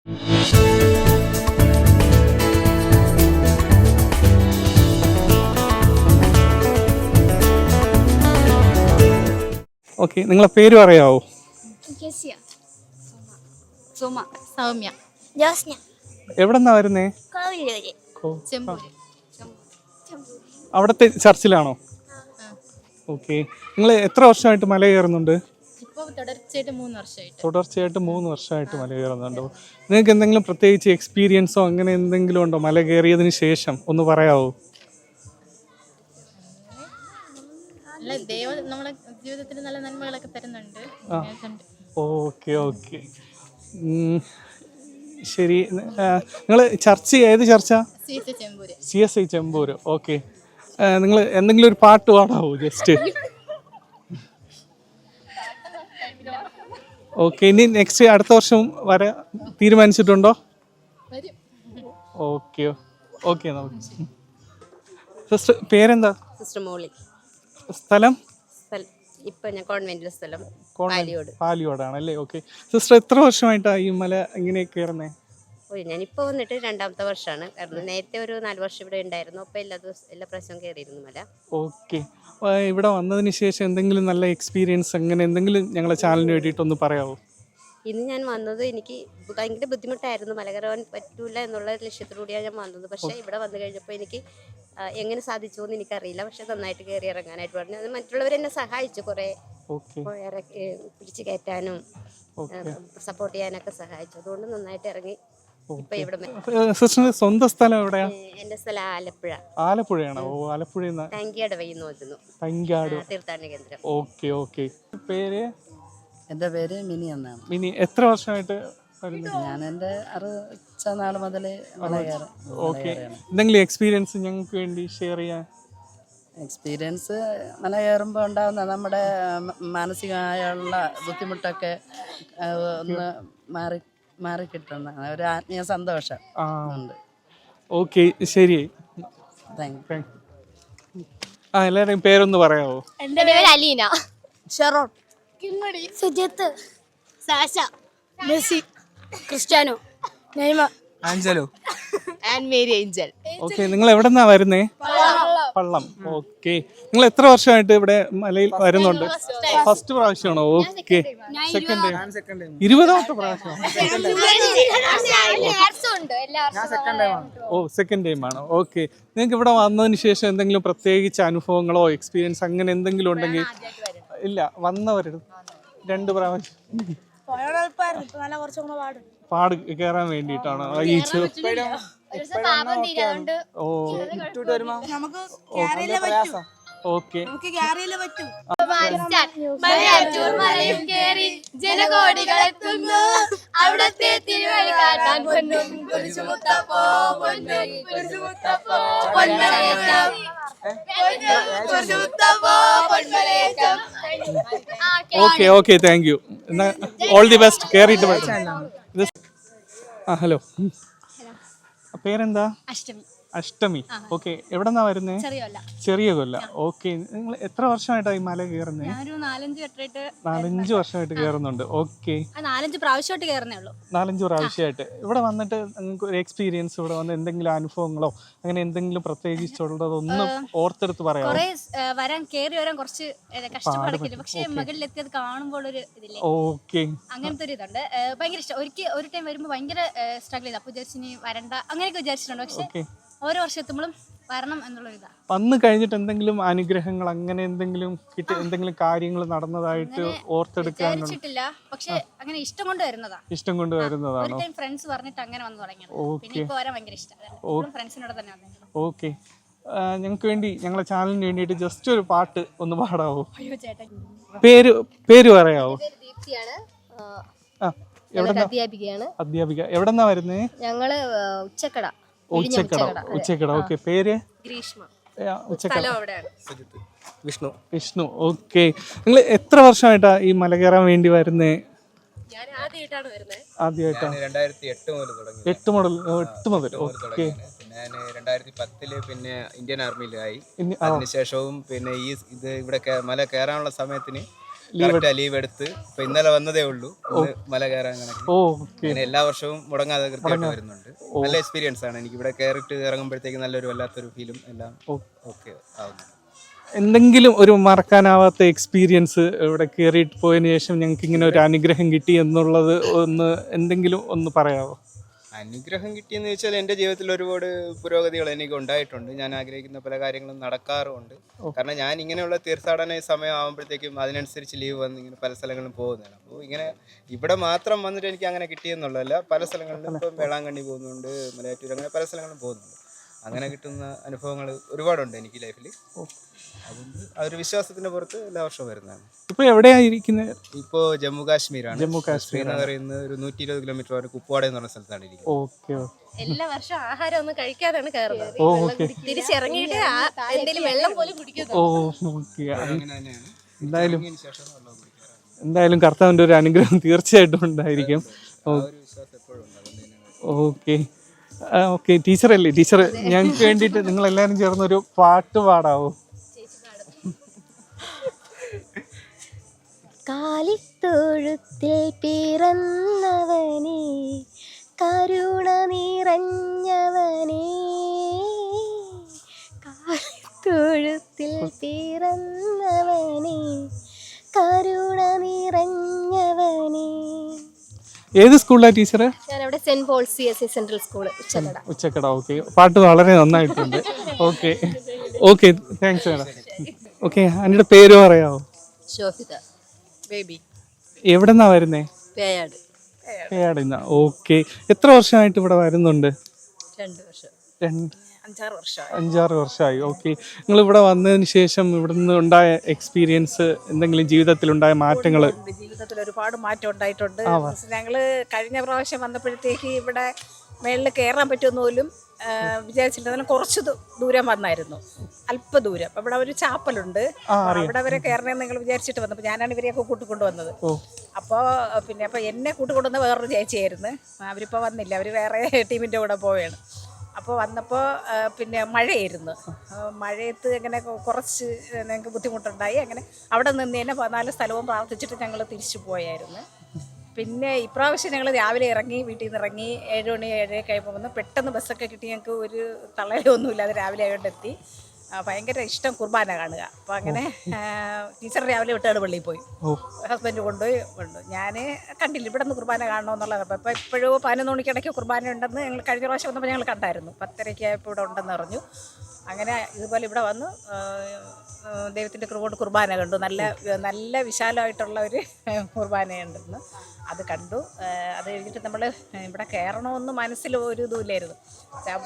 Okay, നിങ്ങളെ പേര് പറയാവോ? സൗമ്യ. എവിടെന്നാ വരുന്നേ? അവിടത്തെ ചർച്ചിലാണോ? ഓക്കെ, നിങ്ങൾ എത്ര വർഷമായിട്ട് മല കയറുന്നുണ്ട്? തുടർച്ചയായിട്ട് 3 വർഷമായിട്ട് മല കയറുന്നുണ്ടോ? നിങ്ങൾക്ക് എന്തെങ്കിലും പ്രത്യേകിച്ച് എക്സ്പീരിയൻസോ അങ്ങനെ എന്തെങ്കിലും ഉണ്ടോ മല കയറിയതിന് ശേഷം? ഒന്ന് പറയാവോ? ദൈവം നമ്മളെ ജീവിതത്തിൽ നല്ല നന്മകളൊക്കെ തരുന്നുണ്ട്. ഓക്കെ ഓക്കെ, ശരി. നിങ്ങൾ ചർച്ച് ഏത് ചർച്ചാ? CSI ചെമ്പൂര്. ഓക്കെ, നിങ്ങൾ എന്തെങ്കിലും ഒരു പാട്ട് പാടാവോ ജസ്റ്റ്? ഓക്കെ, ഇനി നെക്സ്റ്റ് അടുത്ത വർഷം വരെ തീരുമാനിച്ചിട്ടുണ്ടോ? Okay okay. നമുക്ക് സിസ്റ്റർ പേരെന്താ? സിസ്റ്റർ മോളി. സ്ഥലം? ഇപ്പൊ ഞാൻ കോൺവെന്റിലെ സ്ഥലം പാലിയോടാണല്ലേ. ഓക്കെ, സിസ്റ്റർ എത്ര വർഷമായിട്ടാണ് ഈ മല ഇങ്ങനെ കയറുന്നേ? ഞാനിപ്പോൾ വന്നിട്ട് 2ാമത്തെ വർഷമാണ്. കാരണം നേരത്തെ ഒരു 4 വർഷം ഇവിടെ ഉണ്ടായിരുന്നു. അപ്പോൾ എല്ലാ പ്രാവശ്യവും കയറിയിരുന്നു മല. ഓക്കെ, ഇവിടെ വന്നതിന് ശേഷം എന്തെങ്കിലും നല്ല എക്സ്പീരിയൻസ് അങ്ങനെ എന്തെങ്കിലും ഞങ്ങളെ ചാനലിന് വേണ്ടിയിട്ടൊന്ന് പറയാമോ? ഇന്ന് ഞാൻ വന്നത് എനിക്ക് ഭയങ്കര ബുദ്ധിമുട്ടായിരുന്നു. മല കയറാൻ പറ്റൂല എന്നുള്ള ലക്ഷ്യത്തിലൂടെയാണ് ഞാൻ വന്നത്. പക്ഷേ ഇവിടെ വന്നു കഴിഞ്ഞപ്പോൾ എനിക്ക് എങ്ങനെ സാധിച്ചു എന്ന് എനിക്കറിയില്ല. പക്ഷെ നന്നായിട്ട് കയറി ഇറങ്ങാനായിട്ട് പറഞ്ഞു. അത് മറ്റുള്ളവരെന്നെ സഹായിച്ചു. കുറേ പിടിച്ചു കയറ്റാനും സപ്പോർട്ട് ചെയ്യാനൊക്കെ സഹായിച്ചു. അതുകൊണ്ട് നന്നായിട്ട് ഇറങ്ങി. സ്വന്തം സ്ഥലം എവിടെയാ? എന്റെ സ്ഥലം ആലപ്പുഴ. ആലപ്പുഴയാണോ? ഓ, ആലപ്പുഴ തീർത്ഥാടന കേന്ദ്രം. Okay okay. പേര്? എൻ്റെ പേര് മിനി എന്നാണ്. മിനി, എത്ര വർഷമായിട്ട്? ഞാൻ എൻ്റെ 6 നാൾ മുതലേ ഓക്കെ, എന്തെങ്കിലും എക്സ്പീരിയൻസ് ഞങ്ങൾക്ക് വേണ്ടി ഷെയർ ചെയ്യാൻ? എക്സ്പീരിയൻസ് മല കയറുമ്പോൾ ഉണ്ടാകുന്ന നമ്മുടെ മാനസികമായുള്ള ബുദ്ധിമുട്ടൊക്കെ ഒന്ന് മാറിക്കിട്ടുന്ന ഒരു ആത്മീയ സന്തോഷം ഉണ്ട്. ഓക്കെ, ശരി. Thank you. എല്ലാവരുടെയും പേരൊന്ന് പറയാമോ? എൻ്റെ പേര് Aleena. Sharon, Sujith, Sasha, Messi, Cristiano, Neymar, Angelo and Mary Angel. Okay, നിങ്ങൾ എവിടെന്നാ വരുന്നേ? പള്ളം. ഓക്കെ, നിങ്ങൾ എത്ര വർഷമായിട്ട് ഇവിടെ മലയിൽ വരുന്നുണ്ട്? ഫസ്റ്റ് പ്രാവശ്യമാണോ? Okay, second time? 20ാമത്തെ പ്രാവശ്യം? ഓ, സെക്കൻഡ് ടൈം ആണോ? ഓക്കെ, നിങ്ങൾക്ക് ഇവിടെ വന്നതിന് ശേഷം എന്തെങ്കിലും പ്രത്യേകിച്ച് അനുഭവങ്ങളോ എക്സ്പീരിയൻസ് അങ്ങനെ എന്തെങ്കിലും ഉണ്ടെങ്കിൽ? ഇല്ല, വന്നവരുടെ 2 പ്രാവശ്യം പാട് കയറാൻ വേണ്ടിയിട്ടാണ്. ഓക്കെ, ജനകോടികളെത്തുന്നു അവിടത്തെ തിരുവഴി കാട്ടാൻ. Okay okay, thank you. All the best. കയറിയിട്ട് ഹലോ, പേരെന്താ? അഷ്ടമി. ഓക്കെ, എവിടെന്നാ വരുന്നേ? ചെറിയ കൊല്ല. ഓക്കെ, നിങ്ങൾ എത്ര വർഷമായിട്ടാണ് ഈ മല കയറുന്നത്? 4-5 വർഷമായിട്ട് കയറുന്നുണ്ട്. ഓക്കെ, 4-5 പ്രാവശ്യമായിട്ട് കയറുന്നേ ഉള്ളൂ. 4-5 പ്രാവശ്യമായിട്ട് ഇവിടെ വന്നിട്ട് നിങ്ങൾക്ക് ഒരു എക്സ്പീരിയൻസ്, ഇവിടെ വന്ന് എന്തെങ്കിലും അനുഭവങ്ങളോ അങ്ങനെ എന്തെങ്കിലും പ്രത്യേകിച്ചുള്ളതൊന്നും ഓർത്തെടുത്ത് പറയാമോ? വരാൻ കുറച്ച് കഷ്ടപ്പാടൊക്കെ, പക്ഷെ മുകളിലെത്തിയത് കാണുമ്പോൾ ഒരു ഇതില്ലേ, ഓക്കെ, അങ്ങനത്തെ ഒരു ഇതുണ്ട്. ഭയങ്കര ഇഷ്ടം. ഒരു ടൈം വരുമ്പോൾ ഭയങ്കര സ്ട്രഗിൾ ചെയ്തു. അപ്പൊ വിചാരിച്ചു വരണ്ട അങ്ങനെയൊക്കെ വിചാരിച്ചിട്ടുണ്ട്. പക്ഷെ ഓരോ വർഷത്തുമ്പോഴും വരണം എന്നുള്ള ഇതാ. വന്നു കഴിഞ്ഞിട്ട് എന്തെങ്കിലും അനുഗ്രഹങ്ങൾ അങ്ങനെ എന്തെങ്കിലും എന്തെങ്കിലും കാര്യങ്ങൾ നടന്നതായിട്ട് ഓർത്തെടുക്കാനില്ല. പക്ഷെ അങ്ങനെ ഇഷ്ടം കൊണ്ട് വരുന്നതാണ്. ഇഷ്ടം കൊണ്ട് വരുന്നതാണോ? ഫ്രണ്ട്സ് പറഞ്ഞിട്ട് അങ്ങനെ വന്നു തുടങ്ങിയത്. പിന്നെ ഇപ്പൊ വരാൻ ഭയങ്കര ഇഷ്ടമാണ്. ഫ്രണ്ട്സിനോട് തന്നെ വന്നത്. ഓക്കെ, ഞങ്ങൾക്ക് വേണ്ടി ഞങ്ങളെ ചാനലിന് വേണ്ടിയിട്ട് ജസ്റ്റ് ഒരു പാട്ട് ഒന്ന് പാടാവോ? പേര് പറയാവോ? അധ്യാപിക. എവിടെന്നാ വരുന്നേ? ഞങ്ങള് ഉച്ചക്കട. ഓക്കെ, പേര്? ഗ്രീഷ്മ. വിഷ്ണു. ഓക്കെ, നിങ്ങൾ എത്ര വർഷമായിട്ടാ ഈ മല കയറാൻ വേണ്ടി വരുന്നേ? ആദ്യമായിട്ടാണ്. 2008 മുതൽ. ഓക്കെ, ഞാൻ 2010 പിന്നെ ഇന്ത്യൻ ആർമിയിലായി. അതിനുശേഷവും പിന്നെ ഇവിടെ മല കയറാനുള്ള സമയത്തിന് കറക്റ്റാ ലീവ് എടുത്ത് ഇപ്പൊ ഇന്നലെ വന്നതേ ഉള്ളൂ. ഇന്ന് മല കയറാൻ കണക്ക്. ഓക്കെ. അങ്ങനെ എല്ലാ വർഷവും മുടങ്ങാതെ കൃത്യമായിട്ട് വരുന്നുണ്ട്. നല്ല എക്സ്പീരിയൻസ് ആണ്. എനിക്ക് ഇവിടെ കയറിയിട്ട് ഇറങ്ങുമ്പോഴത്തേക്ക് നല്ലൊരു വല്ലാത്തൊരു ഫീലും എല്ലാം ഓക്കെ ആവുന്നു. എന്തെങ്കിലും ഒരു മറക്കാനാവാത്ത എക്സ്പീരിയൻസ് ഇവിടെ കയറിയിട്ട് പോയതിനു ശേഷം ഞങ്ങൾക്ക് ഇങ്ങനെ ഒരു അനുഗ്രഹം കിട്ടി എന്നുള്ളത് എന്തെങ്കിലും ഒന്ന് പറയാമോ? അനുഗ്രഹം കിട്ടിയെന്ന് ചോദിച്ചാൽ എൻ്റെ ജീവിതത്തിൽ ഒരുപാട് പുരോഗതികൾ എനിക്ക് ഉണ്ടായിട്ടുണ്ട്. ഞാൻ ആഗ്രഹിക്കുന്ന പല കാര്യങ്ങളും നടക്കാറുമുണ്ട്. കാരണം ഞാൻ ഇങ്ങനെയുള്ള തീർത്ഥാടന സമയം ആകുമ്പോഴത്തേക്കും അതിനനുസരിച്ച് ലീവ് വന്ന് ഇങ്ങനെ പല സ്ഥലങ്ങളിലും പോകുന്നതാണ്. അപ്പോൾ ഇങ്ങനെ ഇവിടെ മാത്രം വന്നിട്ട് എനിക്ക് അങ്ങനെ കിട്ടിയെന്നുള്ളതല്ല, പല സ്ഥലങ്ങളിലും ഇപ്പം വേളാങ്കണ്ണി പോകുന്നുണ്ട്, മലയാറ്റൂർ, അങ്ങനെ പല സ്ഥലങ്ങളിലും പോകുന്നുണ്ട്. അങ്ങനെ കിട്ടുന്ന അനുഭവങ്ങൾ ഒരുപാടുണ്ട് എനിക്ക് ലൈഫിൽ. അതുകൊണ്ട് ആ ഒരു വിശ്വാസത്തിന്റെ പുറത്ത് എല്ലാ വർഷവും വരുന്നതാണ്. ഇപ്പൊ എവിടെയായിരിക്കുന്നത്? ഇപ്പോൾ ജമ്മു കാശ്മീരാണ്. ശ്രീനഗറിൽ നിന്ന് ഒരു 120 കിലോമീറ്റർ വരെ കുപ്വാഡ എന്ന് പറഞ്ഞ സ്ഥലത്താണ് ഇരിക്കുന്നത്. ഓക്കെ. എല്ലാ വർഷവും ആഹാരം ഒന്നും കഴിക്കാതാണ് കയറുന്നത്. ഓക്കെ. തിരിച്ചിറങ്ങിയിട്ട് എന്തെങ്കിലും വെള്ളം പോലും കുടിക്കുന്നു. ഓക്കെ. അങ്ങനെ തന്നെയാണ്. എന്തായാലും ശേഷം വെള്ളം കുടിക്കാറാണ്. എന്തായാലും കർത്താവിന്റെ ഒരു അനുഗ്രഹം തീർച്ചയായിട്ടും ഉണ്ടായിരിക്കും. ആ ഒരു വിശ്വാസം എപ്പോഴും ഉണ്ട്. അതുകൊണ്ട് തന്നെയാണ്. ഓക്കെ. ഓക്കെ. ടീച്ചറല്ലേ? ടീച്ചർ ഞങ്ങൾക്ക് വേണ്ടിയിട്ട് നിങ്ങൾ എല്ലാവരും ചേർന്ന് ഒരു പാട്ട് പാടാവോ? കാലിത്തൊഴുത്തിൽ പിറന്നവനേ, കരുണ നിറഞ്ഞവനേ, കാലിത്തൊഴുത്തിൽ പിറന്നവനേ, കരുണ നിറഞ്ഞവനേ. ഏത് സ്കൂളിലാണ് ടീച്ചർ? ഞാനവിടെ saint Paul's CSE central school Uchakkada. Uchakkada. Okay. പാട്ട് വളരെ നന്നായിട്ടുണ്ട്. Okay. Okay. Thanks madam. Okay. അതിൻ്റെ പേര് പറയാമോ? ശോഭിത ബേബി. എവിടെന്നാ വരുന്നേ? പേയാട്. പേയാടുന്ന. ഓക്കെ. എത്ര വർഷമായിട്ട് ഇവിടെ വരുന്നുണ്ട്? 2 വർഷം. 5-6 വർഷമായി. ഓക്കെ. നിങ്ങൾ ഇവിടെ വന്നതിന് ശേഷം ഇവിടുന്ന് ഉണ്ടായ എക്സ്പീരിയൻസ്, എന്തെങ്കിലും ജീവിതത്തിലുണ്ടായ മാറ്റങ്ങൾ? ജീവിതത്തിൽ ഒരുപാട് മാറ്റം ഉണ്ടായിട്ടുണ്ട്. ഞങ്ങള് കഴിഞ്ഞ പ്രാവശ്യം വന്നപ്പോഴത്തേക്ക് ഇവിടെ മേളിൽ കയറാൻ പറ്റുമെന്ന് പോലും വിചാരിച്ചിട്ടുണ്ടെങ്കിലും കുറച്ച് ദൂരം വന്നായിരുന്നു, അല്പ ദൂരം. അപ്പം ഇവിടെ ഒരു ചാപ്പലുണ്ട്, അവിടെ വരെ കയറണമെന്ന് നിങ്ങൾ വിചാരിച്ചിട്ട് വന്നപ്പോൾ ഞാനാണ് ഇവരെയൊക്കെ കൂട്ടിക്കൊണ്ടുവന്നത്. അപ്പോൾ അപ്പോൾ എന്നെ കൂട്ടിക്കൊണ്ടുവന്ന വേറൊരു ചേച്ചിയായിരുന്നു. അവരിപ്പോൾ വന്നില്ല, അവർ വേറെ ടീമിൻ്റെ കൂടെ പോവുകയാണ്. അപ്പോൾ വന്നപ്പോൾ മഴയായിരുന്നു. മഴയത്ത് അങ്ങനെ കുറച്ച് ഞങ്ങൾക്ക് ബുദ്ധിമുട്ടുണ്ടായി. അങ്ങനെ അവിടെ നിന്ന് തന്നെ 14 സ്ഥലവും പ്രാർത്ഥിച്ചിട്ട് ഞങ്ങൾ തിരിച്ചു പോയായിരുന്നു. പിന്നെ ഇപ്രാവശ്യം ഞങ്ങൾ രാവിലെ ഇറങ്ങി, വീട്ടിൽ നിന്ന് ഇറങ്ങി 7 മണി 7 കഴിയുമ്പോൾ വന്ന് പെട്ടെന്ന് ബസ്സൊക്കെ കിട്ടി. ഞങ്ങൾക്ക് ഒരു തള്ളലൊന്നുമില്ലാതെ രാവിലെ ആയതുകൊണ്ട് എത്തി. ഭയങ്കര ഇഷ്ടം കുർബാന കാണുക. അപ്പോൾ അങ്ങനെ ടീച്ചർ രാവിലെ വിട്ടാട് പള്ളിയിൽ പോയി, ഹസ്ബൻഡ് കൊണ്ടുപോയി. ഞാൻ കണ്ടില്ല ഇവിടെ നിന്ന് കുർബാന കാണണമെന്നുള്ളത്. അപ്പോൾ ഇപ്പോഴും 11 മണിക്കിടയ്ക്ക് കുർബാന ഉണ്ടെന്ന് ഞങ്ങൾ കഴിഞ്ഞ പ്രാവശ്യം വന്നപ്പോൾ ഞങ്ങൾ കണ്ടായിരുന്നു. 10:30 ആയപ്പോൾ ഇവിടെ ഉണ്ടെന്ന് പറഞ്ഞു. അങ്ങനെ ഇതുപോലെ ഇവിടെ വന്ന് ദൈവത്തിൻ്റെ കൃപ കുർബാന കണ്ടു. നല്ല വിശാലമായിട്ടുള്ള ഒരു കുർബാനയുണ്ടെന്ന് അത് കണ്ടു. അത് കഴിഞ്ഞിട്ട് നമ്മൾ ഇവിടെ കയറണമെന്ന് മനസ്സിൽ ഒരു ഇതുമില്ലായിരുന്നു.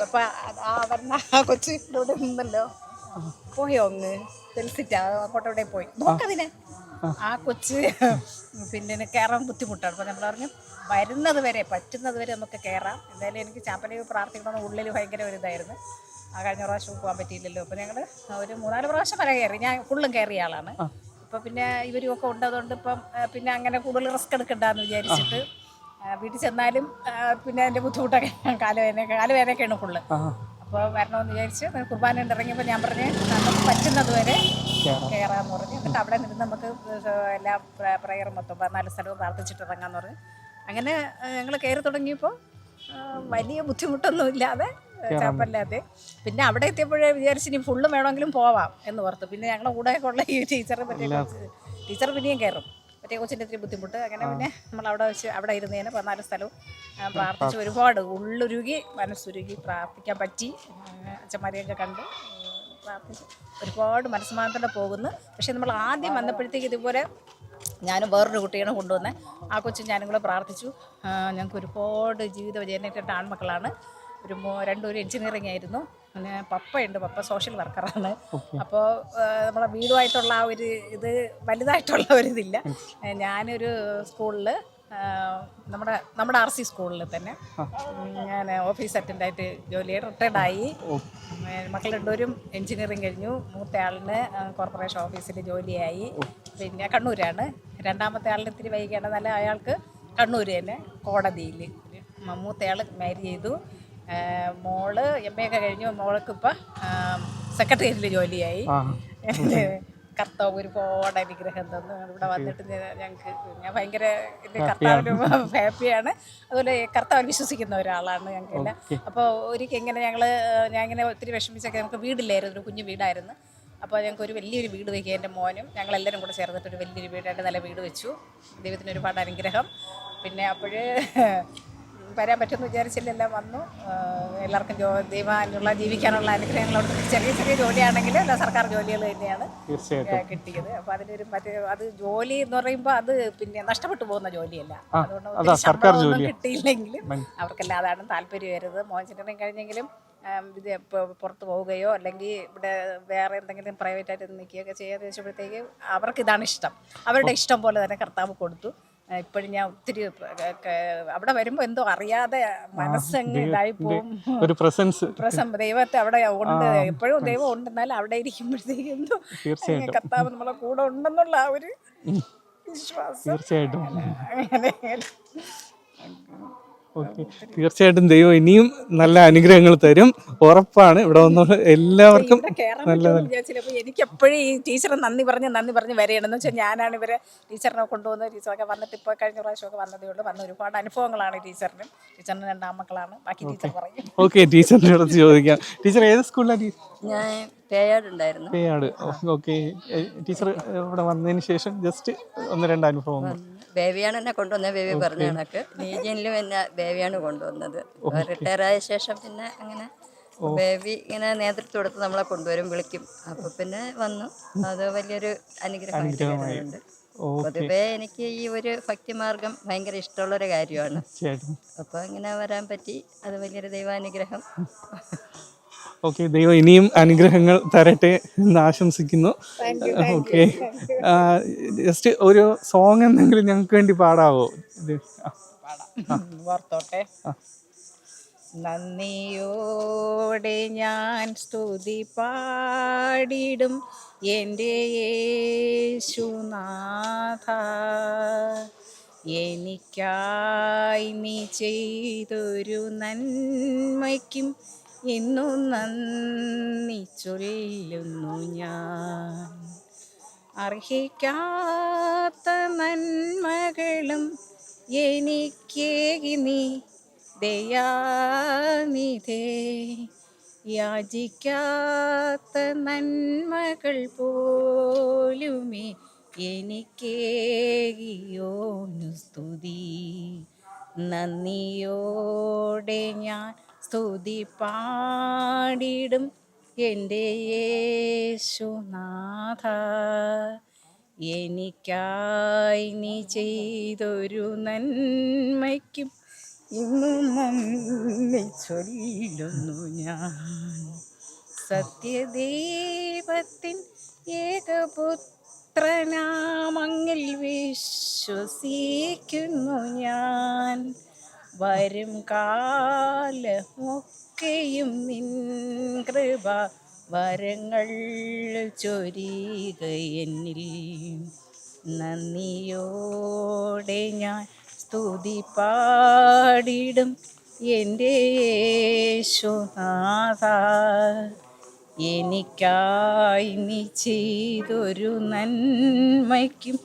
അപ്പം ആ കൊച്ചു ഇവിടെ നിന്നല്ലോ, പോയോ അങ്ങ് തെളിച്ചിട്ടാ അങ്ങോട്ട് ഇവിടെ പോയി നോക്കതിനെ. ആ കൊച്ച് കയറാൻ ബുദ്ധിമുട്ടാണ്. അപ്പോൾ നമ്മൾ പറഞ്ഞു വരുന്നത് വരെ പറ്റുന്നത് വരെ നമുക്ക് കയറാം. എന്തായാലും എനിക്ക് ചാപ്പലേക്ക് പ്രാർത്ഥിക്കണമെന്ന് ഉള്ളിൽ ഭയങ്കര ഒരു ഇതായിരുന്നു. കഴിഞ്ഞ പ്രാവശ്യം പോകാൻ പറ്റിയില്ലല്ലോ. അപ്പോൾ ഞങ്ങൾ ഒരു 3-4 പ്രാവശ്യം വരെ കയറി. ഞാൻ ഫുള്ളും കയറിയ ആളാണ്. ഇപ്പോൾ ഇവരുമൊക്കെ ഉണ്ടതുകൊണ്ട് ഇപ്പം അങ്ങനെ കൂടുതൽ റിസ്ക് എടുക്കണ്ടെന്ന് വിചാരിച്ചിട്ട് വീട്ടിൽ ചെന്നാലും അതിൻ്റെ ബുദ്ധിമുട്ടൊക്കെ കാലുവേദനയൊക്കെയാണ് ഫുള്ള്. അപ്പോൾ വരണമെന്ന് വിചാരിച്ച് കുർബാന ഇറങ്ങിയപ്പോൾ ഞാൻ പറഞ്ഞ് നമുക്ക് പറ്റുന്നത് വരെ കയറാമെന്ന് പറഞ്ഞു. എന്നിട്ട് അവിടെ നിന്ന് നമുക്ക് എല്ലാ പ്രയർ മൊത്തം 14 സ്ഥലവും പ്രാർത്ഥിച്ചിട്ട് ഇറങ്ങാമെന്ന് പറഞ്ഞു. അങ്ങനെ ഞങ്ങൾ കയറി തുടങ്ങിയപ്പോൾ വലിയ ബുദ്ധിമുട്ടൊന്നും ഇല്ലാതെ ചാപ്പല്ലാതെ. പിന്നെ അവിടെ എത്തിയപ്പോഴേ വിചാരിച്ച് ഇനി ഫുള്ളും വേണമെങ്കിലും പോവാം എന്ന് ഓർത്തു. പിന്നെ ഞങ്ങളുടെ കൂടെയൊക്കെ ഉള്ള ഈ ടീച്ചർ പിന്നെയും കയറും. മറ്റേ കൊച്ചിൻ്റെ ഇത്തിരി ബുദ്ധിമുട്ട്. അങ്ങനെ നമ്മൾ അവിടെ വെച്ച് അവിടെ ഇരുന്നതിന് 14 സ്ഥലവും പ്രാർത്ഥിച്ച് ഒരുപാട് ഉള്ളുരുകി മനസ്സുരുകി പ്രാർത്ഥിക്കാൻ പറ്റി. അച്ഛന്മാരെയൊക്കെ കണ്ട് പ്രാർത്ഥിച്ച് ഒരുപാട് മനസ്സമാനത്തോടെ പോകുന്നു. പക്ഷെ നമ്മൾ ആദ്യം വന്നപ്പോഴത്തേക്ക് ഇതുപോലെ ഞാനും വേറൊരു കുട്ടിയാണ് കൊണ്ടുവന്നത്. ആ കൊച്ചും ഞാനും കൂടെ പ്രാർത്ഥിച്ചു. ഞങ്ങൾക്ക് ഒരുപാട് ജീവിത വിജയം. 2 ആൺമക്കളാണ്. രണ്ടുപേരും എൻജിനീയറിംഗ് ആയിരുന്നു. പിന്നെ പപ്പയുണ്ട്, പപ്പ സോഷ്യൽ വർക്കറാണ്. അപ്പോൾ നമ്മളെ വീടുമായിട്ടുള്ള ആ ഒരു ഇത് വലുതായിട്ടുള്ള ഒരിതില്ല. ഞാനൊരു സ്കൂളിൽ നമ്മുടെ RC സ്കൂളിൽ തന്നെ ഞാൻ ഓഫീസ് അറ്റൻഡായിട്ട് ജോലി റിട്ടയർഡായി. മക്കൾ 2പേരും എൻജിനീയറിംഗ് കഴിഞ്ഞു. മൂത്ത ആളിന് കോർപ്പറേഷൻ ഓഫീസിൽ ജോലിയായി. പിന്നെ കണ്ണൂരാണ്. രണ്ടാമത്തെ ആളിന് ഇത്തിരി വൈകിയാണ്. നല്ല അയാൾക്ക് കണ്ണൂർ തന്നെ കോടതിയിൽ. മൂത്തയാൾ മാരി ചെയ്തു. മോള് MA ഒക്കെ കഴിഞ്ഞു. മോൾക്ക് ഇപ്പം സെക്രട്ടേറിയറ്റിൽ ജോലിയായി. കർത്താവ് ഒരുപാട് അനുഗ്രഹം തന്നു. ഇവിടെ വന്നിട്ട് ഞാൻ ഭയങ്കര എൻ്റെ കർത്താവിന് ഹാപ്പിയാണ്. അതുപോലെ കർത്താവിൽ വിശ്വസിക്കുന്ന ഒരാളാണ് ഞങ്ങൾക്കെല്ലാം. അപ്പോൾ ഒരിക്കൽ ഇങ്ങനെ ഞാൻ ഇങ്ങനെ ഒത്തിരി വിഷമിച്ചൊക്കെ, നമുക്ക് വീടില്ലായിരുന്നു, ഒരു കുഞ്ഞു വീടായിരുന്നു. അപ്പോൾ ഞങ്ങൾക്ക് ഒരു വലിയൊരു വീട് വയ്ക്കുക, എൻ്റെ മോനും ഞങ്ങളെല്ലാവരും കൂടെ ചേർന്നിട്ട് ഒരു വലിയൊരു വീടായിട്ട് നല്ല വീട് വെച്ചു. ദൈവത്തിന് ഒരുപാട് അനുഗ്രഹം. പിന്നെ അപ്പോഴേ വരാൻ പറ്റുമെന്ന് വിചാരിച്ചില്ലെല്ലാം വന്നു. എല്ലാവർക്കും ദൈവത്തിനുള്ള ജീവിക്കാനുള്ള അനുഗ്രഹങ്ങളോട് ചെറിയ ചെറിയ ജോലിയാണെങ്കിലും എല്ലാ സർക്കാർ ജോലികൾ തന്നെയാണ് കിട്ടിയത്. അപ്പോൾ അതിനൊരു അത് ജോലി എന്ന് പറയുമ്പോൾ അത് പിന്നെ നഷ്ടപ്പെട്ടു പോകുന്ന ജോലിയല്ല. അതുകൊണ്ട് ശമ്പളമൊന്നും കിട്ടിയില്ലെങ്കിലും അവർക്കെല്ലാം അതാണ് താല്പര്യം വരുന്നത്. മോഹൻചന്ദ്രൻ കഴിഞ്ഞെങ്കിലും ഇത് പുറത്ത് പോവുകയോ അല്ലെങ്കിൽ ഇവിടെ വേറെ എന്തെങ്കിലും പ്രൈവറ്റായിട്ട് നിൽക്കുകയൊക്കെ ചെയ്യാന്ന് വെച്ചപ്പോഴത്തേക്ക് അവർക്കിതാണ് ഇഷ്ടം. അവരുടെ ഇഷ്ടം പോലെ തന്നെ കർത്താവ് കൊടുത്തു. ഇപ്പോഴും ഞാൻ ഒത്തിരി അവിടെ വരുമ്പോൾ എന്തോ അറിയാതെ മനസ്സങ്ങ് ഇതായി പോവും. ഒരു പ്രസൻസ് ദൈവത്തെ അവിടെ ഉണ്ട്, എപ്പോഴും ദൈവം ഉണ്ടെന്നാലും അവിടെ ഇരിക്കുമ്പോഴത്തേക്ക് എന്തോ കർത്താവ് നമ്മളെ കൂടെ ഉണ്ടെന്നുള്ള ആ ഒരു വിശ്വാസം. തീർച്ചയായിട്ടും ഓക്കെ, തീർച്ചയായിട്ടും ദൈവം ഇനിയും നല്ല അനുഗ്രഹങ്ങൾ തരും, ഉറപ്പാണ്. ഇവിടെ വന്ന എല്ലാവർക്കും നല്ല എനിക്ക് എപ്പോഴും ഈ ടീച്ചറെ നന്ദി പറഞ്ഞ് വരികയാണെന്ന് വെച്ചാൽ ഞാനാണ് ഇവരെ ടീച്ചറിനെ കൊണ്ടുവന്ന്. ടീച്ചറൊക്കെ വന്നിട്ട് ഇപ്പോൾ കഴിഞ്ഞ പ്രാവശ്യമൊക്കെ വന്നതേ ഉള്ളൂ. വന്ന ഒരുപാട് അനുഭവങ്ങളാണ് ടീച്ചറിന് 2 ആൺമക്കളാണ്. ബാക്കി ടീച്ചർ പറയും. ഓക്കെ, ടീച്ചറിൻ്റെ അടുത്ത് ചോദിക്കാം. ടീച്ചർ ഏത് സ്കൂളിലാണ്? ഞാൻ പേയാടുണ്ടായിരുന്നു. പേയാട്. ഓക്കെ, ടീച്ചർ ഇവിടെ വന്നതിന് ശേഷം ജസ്റ്റ് 1-2 അനുഭവം. ബേബിയാണ് എന്നെ കൊണ്ടുവന്നത്. ബേബി പറഞ്ഞ കണക്ക് ലീജിയനിലും എന്നെ ബേബിയാണ് കൊണ്ടുവന്നത്. റിട്ടയർ ആയ ശേഷം പിന്നെ അങ്ങനെ ബേബി ഇങ്ങനെ നേതൃത്വം എടുത്ത് നമ്മളെ കൊണ്ടുവരും, വിളിക്കും. അപ്പൊ പിന്നെ വന്നു. അത് വലിയൊരു അനുഗ്രഹമായിട്ട് കരുതുന്നുണ്ട്. പൊതുവേ എനിക്ക് ഈ ഒരു ഭക്തിമാർഗം ഭയങ്കര ഇഷ്ടമുള്ളൊരു കാര്യമാണ്. അപ്പൊ ഇങ്ങനെ വരാൻ പറ്റി, അത് വലിയൊരു ദൈവാനുഗ്രഹം. ഓക്കെ, ദൈവം ഇനിയും അനുഗ്രഹങ്ങൾ തരട്ടെ എന്ന് ആശംസിക്കുന്നു. ഓക്കെ, ജസ്റ്റ് ഒരു സോങ് എന്തെങ്കിലും ഞങ്ങൾക്ക് വേണ്ടി പാടാവോ? ഓർത്തോട്ടെ. നന്ദിയോടെ ഞാൻ സ്തുതി പാടിടും എൻ്റെ യേശുനാഥ, എനിക്കായി നീ ചെയ്തൊരു നന്മയ്ക്കും ഇന്നും നന്ദി ചൊല്ലുന്നു ഞാൻ. അർഹിക്കാത്ത നന്മകളും എനിക്കേകി നീ ദയാനിധേ, യാചിക്കാത്ത നന്മകൾ പോലുമേ എനിക്കേകിയോനു സ്തുതി. നന്ദിയോടെ ഞാൻ സ്തുതി പാടിടും എൻ്റെ യേശുനാഥ, എനിക്കായി നീ ചെയ്തൊരു നന്മയ്ക്കും ഇന്നും നന്ദി ചൊല്ലുന്നു ഞാൻ. സത്യദൈവത്തിൻ ഏകപുത്രനാമങ്ങിൽ വിശ്വസിക്കുന്നു ഞാൻ. വരും കാലമൊക്കെയും നിൻ കൃപ വരങ്ങൾ ചൊരിയുക എന്നിൽ. നന്ദിയോടെ ഞാൻ സ്തുതി പാടിടും എൻ്റെ യേശുനാഥ, എനിക്കായി നീ ചെയ്തൊരു നന്മയ്ക്കും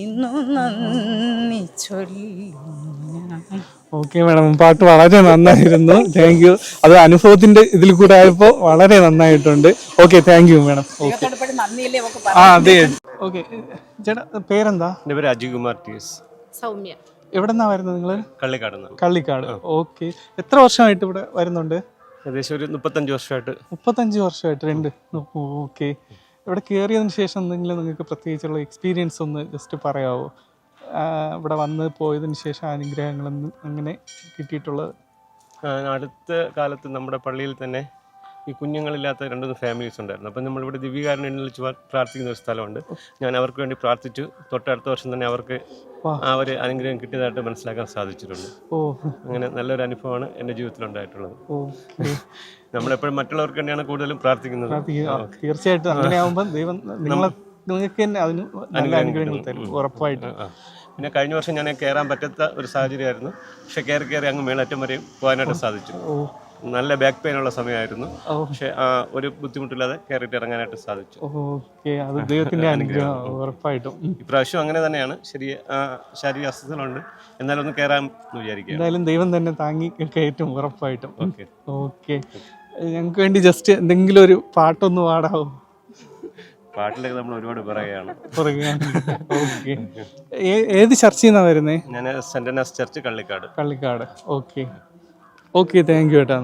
ഇന്നും നന്ദി ചൊല്ലുന്നു. ഓക്കെ മാഡം, പാട്ട് വളരെ നന്നായിരുന്നു. Thank you. അത് അനുഭവത്തിന്റെ ഇതിൽ കൂടെ ആയപ്പോൾ വളരെ നന്നായിട്ടുണ്ട്. Okay, thank you madam. Okay, അതെ. ഓക്കെ ചേട്ടാ, പേരെന്താ? എൻ്റെ പേര് അജികുമാർ ടി.എസ്. സൗമ്യ. എവിടെന്നാ വരുന്നത് നിങ്ങൾ? കള്ളിക്കാട്. ഓക്കെ, എത്ര വർഷമായിട്ട് ഇവിടെ വരുന്നുണ്ട്? ഏകദേശം ഒരു 35 വർഷമായിട്ട്. 35 വർഷമായിട്ട്. 2. ഓക്കെ, ഇവിടെ കയറിയതിന് ശേഷം എന്തെങ്കിലും നിങ്ങൾക്ക് പ്രത്യേകിച്ചുള്ള എക്സ്പീരിയൻസ് ഒന്ന് ജസ്റ്റ് പറയാമോ? ഇവിടെ വന്ന് പോയതിന് ശേഷം അനുഗ്രഹങ്ങളൊന്നും അങ്ങനെ കിട്ടിയിട്ടുള്ളത്? അടുത്ത കാലത്ത് നമ്മുടെ പള്ളിയിൽ തന്നെ ഈ കുഞ്ഞുങ്ങളില്ലാത്ത 2 ഫാമിലീസ് ഉണ്ടായിരുന്നു. അപ്പം നമ്മളിവിടെ ദിവ്യകാരുണ്യം വെച്ച് പ്രാർത്ഥിക്കുന്ന ഒരു സ്ഥലമുണ്ട്. ഞാൻ അവർക്ക് വേണ്ടി പ്രാർത്ഥിച്ചു. തൊട്ടടുത്ത വർഷം തന്നെ അവർക്ക് ആ ഒരു അനുഗ്രഹം കിട്ടിയതായിട്ട് മനസ്സിലാക്കാൻ സാധിച്ചിട്ടുണ്ട്. അങ്ങനെ നല്ലൊരു അനുഭവമാണ് എൻ്റെ ജീവിതത്തിൽ ഉണ്ടായിട്ടുള്ളത്. നമ്മളെപ്പോഴും മറ്റുള്ളവർക്ക് തന്നെയാണ് കൂടുതലും പ്രാർത്ഥിക്കുന്നത്. തീർച്ചയായിട്ടും അങ്ങനെ ആകുമ്പോൾ ദൈവം നിങ്ങൾക്ക് തന്നെ അതിന് നല്ല അനുഗ്രഹങ്ങൾ തരും, ഉറപ്പായിട്ടും. പിന്നെ കഴിഞ്ഞ വർഷം ഞാൻ കയറാൻ പറ്റാത്ത ഒരു സാഹചര്യമായിരുന്നു. പക്ഷെ കയറി അങ്ങ് മേളറ്റം വരെയും പോകാനായിട്ട് സാധിച്ചു. നല്ല ബാക്ക് പെയിൻ ഉള്ള സമയമായിരുന്നു. പക്ഷെ ഒരു ബുദ്ധിമുട്ടില്ലാതെ കയറിയിട്ട് ഇറങ്ങാനായിട്ട് സാധിച്ചു. ഓക്കെ, അത് ദൈവത്തിന്റെ അനുഗ്രഹം ഉറപ്പായിട്ടും. ഇപ്രാവശ്യം അങ്ങനെ തന്നെയാണ്. ശാരീരിക അസ്വസ്ഥതകളുണ്ട്, എന്നാലും ഒന്ന് കയറാൻ വിചാരിക്കുക. എന്തായാലും ദൈവം തന്നെ താങ്ങി കയറ്റും ഉറപ്പായിട്ടും. ഓക്കെ, ഞങ്ങൾക്ക് വേണ്ടി ജസ്റ്റ് എന്തെങ്കിലും ഒരു പാട്ടൊന്ന് പാടാവോ? പാട്ടിലേക്ക് നമ്മൾ ഒരുപാട് പറയുകയാണ്. ഓക്കെ, ഏത് ചർച്ചിൽ നിന്നാണ് വരുന്നേ? ഞാൻ saint Anas church Kallikkad. Okay okay, thank U ഏട്ടാ.